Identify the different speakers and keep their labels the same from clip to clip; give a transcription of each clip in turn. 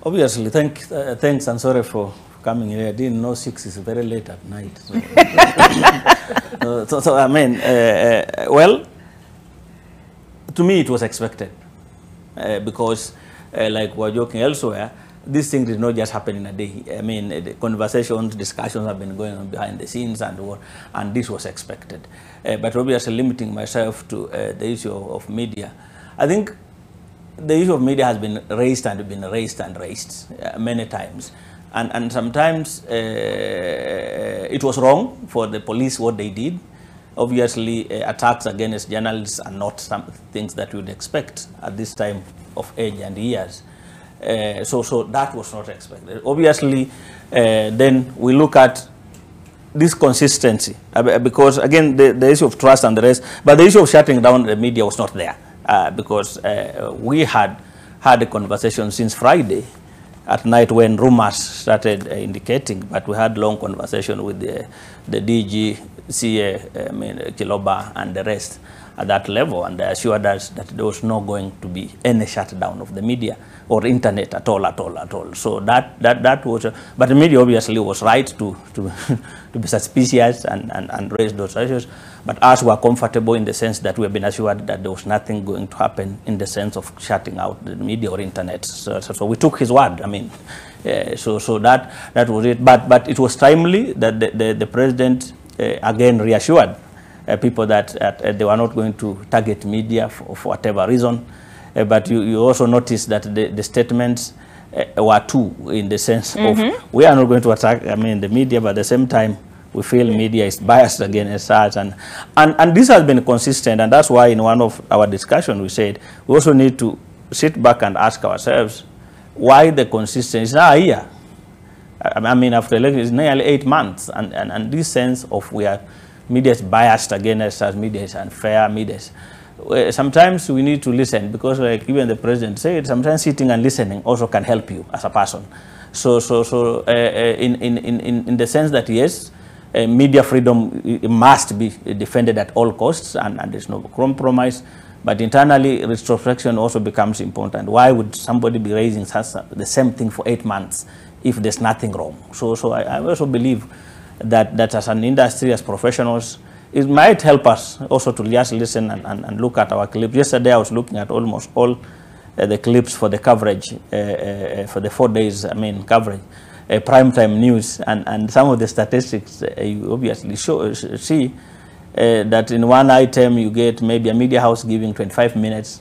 Speaker 1: Obviously, thanks and sorry for coming here. I didn't know 6 is very late at night. So I mean, well, to me it was expected because, like we're joking elsewhere, this thing did not just happen in a day. I mean, the conversations, discussions have been going on behind the scenes, and this was expected. But obviously, limiting myself to the issue of media, I think the issue of media has been raised many times. And sometimes it was wrong for the police what they did. Obviously, attacks against journalists are not some things that you would expect at this time of age and years. So that was not expected. Obviously, then we look at this consistency, because again, the issue of trust and the rest, but the issue of shutting down the media was not there, because we had a conversation since Friday at night when rumors started indicating, but we had long conversation with the DG, CA, Kiloba, and the rest at that level, and they assured us that there was not going to be any shutdown of the media or internet at all. So that was, but the media obviously was right to be suspicious and raise those issues, but us were comfortable in the sense that we have been assured that there was nothing going to happen in the sense of shutting out the media or internet. So we took his word. I mean, so that was it. But it was timely that the president again reassured people that they were not going to target media for whatever reason. But you also notice that the statements were two, in the sense of we are not going to attack, I mean, the media, but at the same time we feel media is biased against us, and this has been consistent, and that's why in one of our discussions we said we also need to sit back and ask ourselves why the consistency is now here. I mean, after election it's nearly 8 months, and this sense of we are media is biased against us, media is unfair, media is, sometimes we need to listen, because like even the president said, sometimes sitting and listening also can help you as a person. So in the sense that yes, media freedom must be defended at all costs, and there's no compromise. But internally, retrospection also becomes important. Why would somebody be raising the same thing for 8 months if there's nothing wrong? So I also believe that as an industry, as professionals, it might help us also to just listen and look at our clips. Yesterday, I was looking at almost all the clips for the coverage, for the 4 days, I mean, coverage, primetime news, and some of the statistics you obviously see that in one item you get maybe a media house giving 25 minutes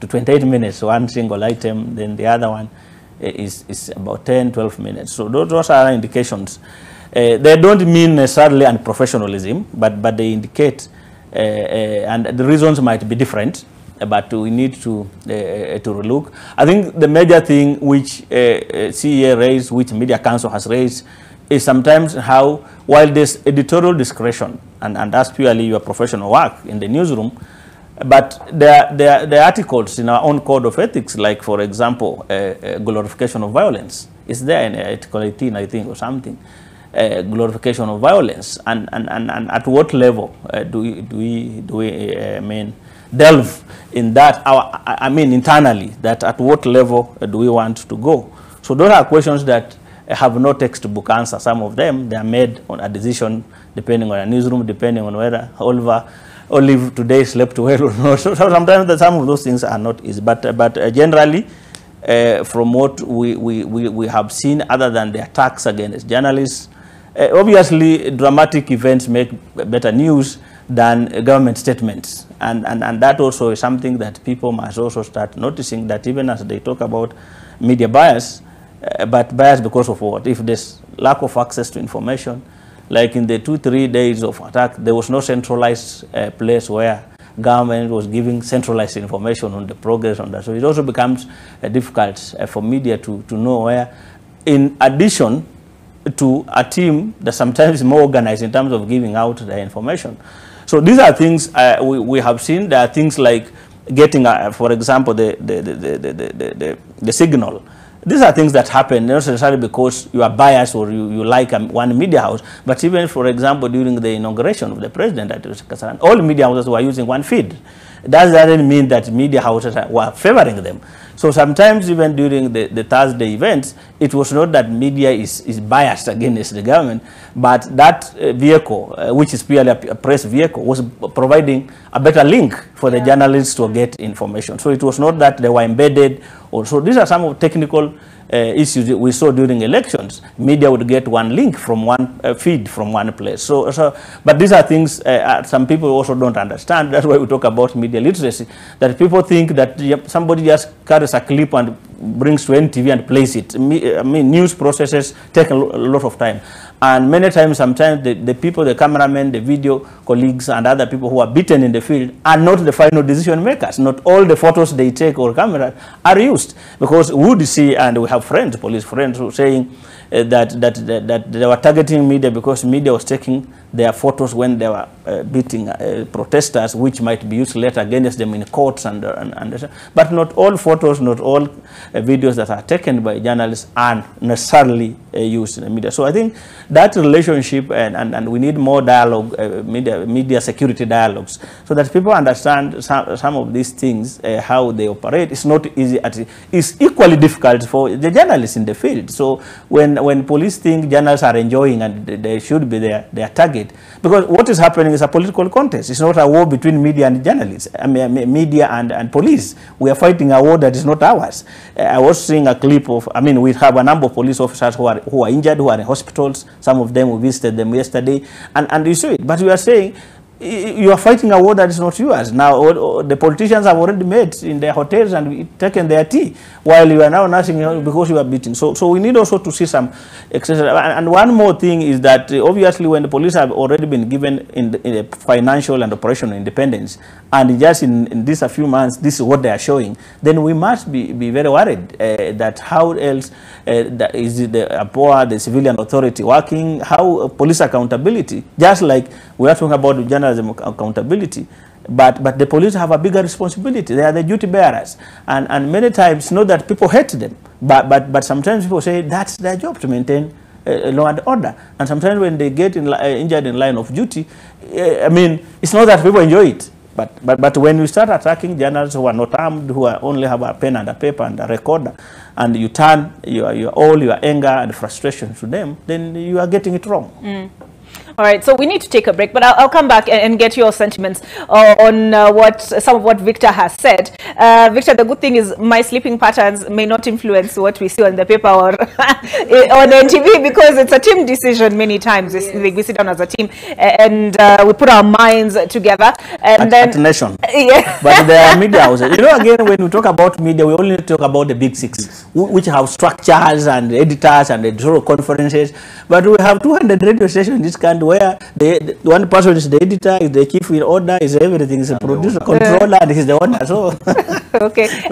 Speaker 1: to 28 minutes, one single item, then the other one is about 10, 12 minutes. So those are indications. They don't mean necessarily unprofessionalism, but they indicate, and the reasons might be different, but we need to relook. I think the major thing which CEA raised, which Media Council has raised, is sometimes how, while there's editorial discretion, and that's purely your professional work in the newsroom, but there are articles in our own code of ethics, like, for example, glorification of violence. It's there in Article 18, I think, or something. Glorification of violence, and at what level do we mean delve in that? I mean, internally, that at what level do we want to go? So those are questions that have no textbook answer. Some of them, they are made on a decision depending on a newsroom, depending on whether Olive today slept well or not. So sometimes some of those things are not easy. But generally, from what we have seen, other than the attacks against journalists, obviously dramatic events make better news than government statements, and that also is something that people must also start noticing, that even as they talk about media bias, but bias because of what? If there's lack of access to information, like in the 2-3 days of attack, there was no centralized place where government was giving centralized information on the progress on that. So it also becomes difficult for media to know where, in addition to a team that sometimes is more organized in terms of giving out the information. So these are things we have seen. There are things like getting, for example, the signal. These are things that happen not necessarily because you are biased or you like one media house, but even, for example, during the inauguration of the president, all media houses were using one feed. That doesn't mean that media houses were favoring them. So sometimes even during the Thursday events, it was not that media is biased against the government, but that vehicle, which is purely a press vehicle, was providing a better link for the journalists to get information. So it was not that they were embedded. Also, these are some of technical issues we saw during elections. Media would get one link from one feed from one place. But these are things some people also don't understand. That's why we talk about media literacy. That people think that somebody just carries a clip and brings to NTV and plays it. I mean, news processes take a lot of time. And many times, sometimes the people, the cameramen, the video colleagues, and other people who are beaten in the field are not the final decision makers. Not all the photos they take or cameras are used. Because we would see, and we have friends, police friends, who are saying that they were targeting media because media was taking their photos when they were beating protesters, which might be used later against them in courts. But not all photos, not all videos that are taken by journalists are necessarily used in the media. So I think that relationship, and we need more dialogue, media security dialogues, so that people understand some of these things, how they operate. It's not easy. It's equally difficult for the journalists in the field. So when police think journalists are enjoying and they should be their target, because what is happening is a political contest. It's not a war between media and journalists. I mean, media and police. We are fighting a war that is not ours. I was seeing a clip of, I mean, we have a number of police officers who are injured, who are in hospitals. Some of them, we visited them yesterday, and you see it. But we are saying, you are fighting a war that is not yours. Now, the politicians have already met in their hotels and taken their tea, while you are now nursing because you are beaten. So we need also to see some excess. And one more thing is that obviously when the police have already been given in the financial and operational independence, and just in these a few months, this is what they are showing, then we must be very worried that how else is the civilian authority working, how police accountability, just like we are talking about the journalism accountability, but the police have a bigger responsibility. They are the duty bearers, and many times, not that people hate them, but sometimes people say that's their job to maintain law and order. And sometimes when they get injured in line of duty, I mean, it's not that people enjoy it. But when you start attacking journalists who are not armed, who only have a pen and a paper and a recorder, and you turn all your anger and frustration to them, then you are getting it wrong.
Speaker 2: All right, so we need to take a break, but I'll come back and get your sentiments on some of what Victor has said. Victor, the good thing is my sleeping patterns may not influence what we see on the paper or on NTV, because it's a team decision many times. Yes. We sit down as a team and we put our minds together. And then... At
Speaker 1: nation.
Speaker 2: Yeah.
Speaker 1: But there are media houses. You know, again, when we talk about media, we only talk about the big six, which have structures and editors and editorial conferences. But we have 200 radio stations in this country where the one person is the editor, is the chief in order, is everything, is a producer, controller, and he's the owner. So
Speaker 2: okay.